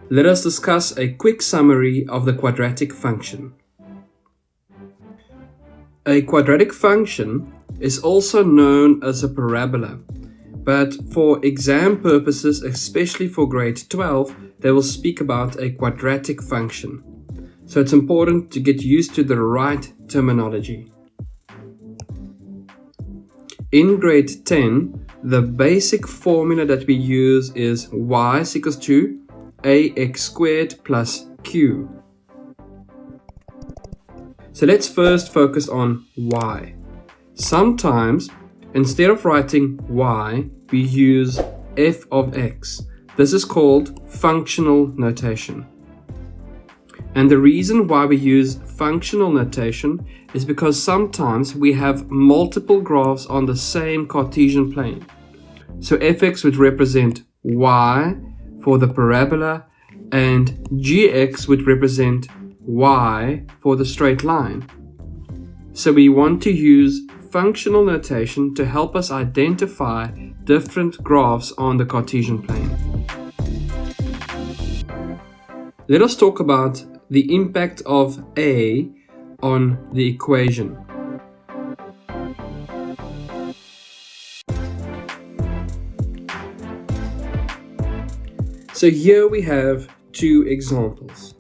Let us discuss a quick summary of the quadratic function. A quadratic function is also known as a parabola, but for exam purposes, especially for grade 12, they will speak about a quadratic function. So it's important to get used to the right terminology. In grade 10, the basic formula that we use is y is equals to ax squared plus q. So let's first focus on y. Sometimes, instead of writing y, we use f of x. This is called functional notation. And the reason why we use functional notation is because sometimes we have multiple graphs on the same Cartesian plane. So fx would represent y for the parabola and gx would represent y for the straight line. So we want to use functional notation to help us identify different graphs on the Cartesian plane. Let us talk about the impact of A on the equation. So here we have two examples.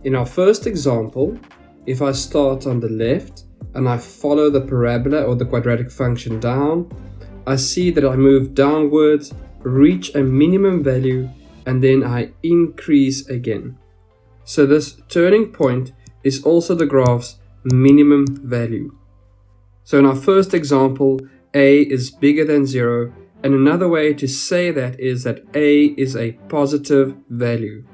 In our first example, if I start on the left and I follow the parabola or the quadratic function down, I see that I move downwards, reach a minimum value, and then I increase again. So this turning point is also the graph's minimum value. So in our first example, a is bigger than 0, and another way to say that is that a is a positive value.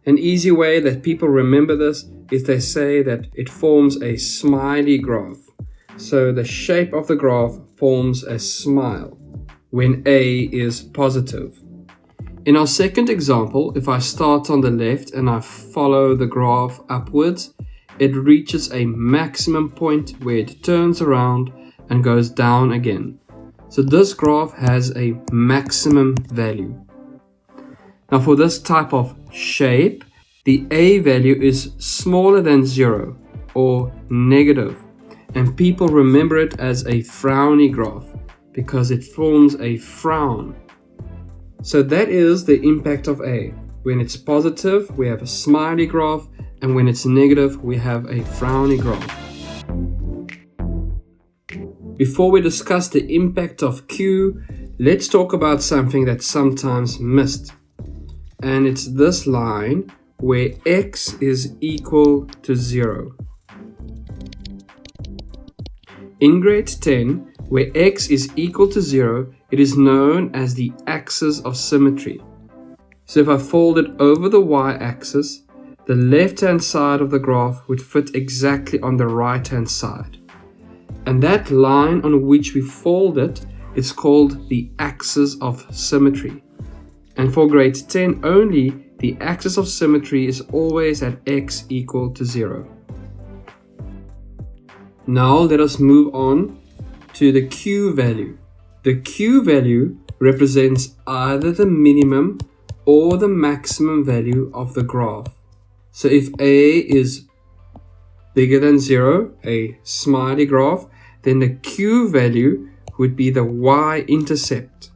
An easy way that people remember this is they say that it forms a smiley graph. So the shape of the graph forms a smile when a is positive. In our second example, if I start on the left and I follow the graph upwards, it reaches a maximum point where it turns around and goes down again. So this graph has a maximum value. Now for this type of shape, the a value is smaller than 0 or negative, and people remember it as a frowny graph because it forms a frown. So that is the impact of A. When it's positive, we have a smiley graph, and when it's negative, we have a frowny graph. Before we discuss the impact of Q, let's talk about something that's sometimes missed. And it's this line where x is equal to 0. In grade 10, where x is equal to 0, it is known as the axis of symmetry. So if I fold it over the y-axis, the left-hand side of the graph would fit exactly on the right-hand side. And that line on which we fold it is called the axis of symmetry. And for grade 10 only, the axis of symmetry is always at x equal to 0. Now let us move on to the Q value. The Q value represents either the minimum or the maximum value of the graph. So if A is bigger than 0, a smiley graph, then the Q value would be the y-intercept.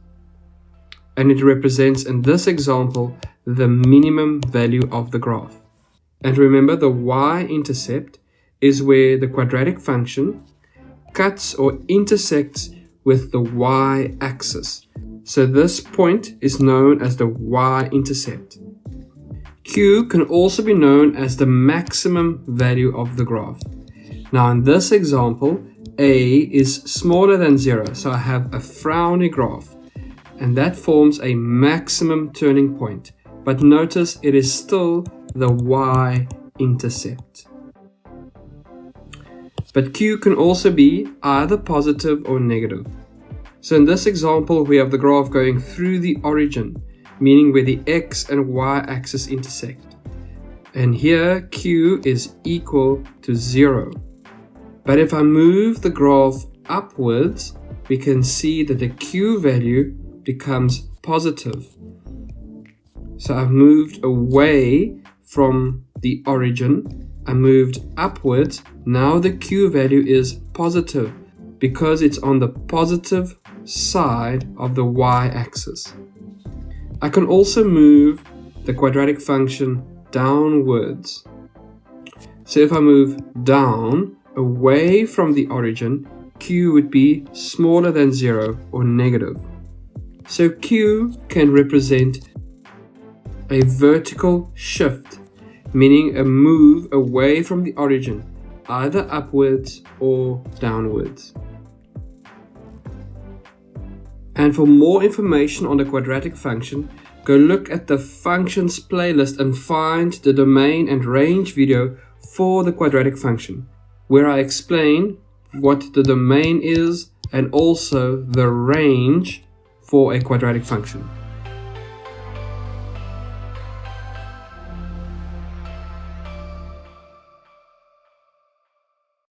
And it represents, in this example, the minimum value of the graph. And remember, the y-intercept is where the quadratic function cuts or intersects with the y-axis. So this point is known as the y-intercept. Q can also be known as the maximum value of the graph. Now in this example, A is smaller than 0, so I have a frowny graph, and that forms a maximum turning point. But notice it is still the y-intercept. But Q can also be either positive or negative. So in this example, we have the graph going through the origin, meaning where the x and y-axis intersect. And here Q is equal to 0. But if I move the graph upwards, we can see that the Q value becomes positive. So I've moved away from the origin. I moved upwards. Now the q value is positive because it's on the positive side of the y-axis. I can also move the quadratic function downwards. So if I move down away from the origin, q would be smaller than 0 or negative. So q can represent a vertical shift, meaning a move away from the origin, either upwards or downwards. And for more information on the quadratic function, go look at the functions playlist and find the domain and range video for the quadratic function, where I explain what the domain is and also the range for a quadratic function.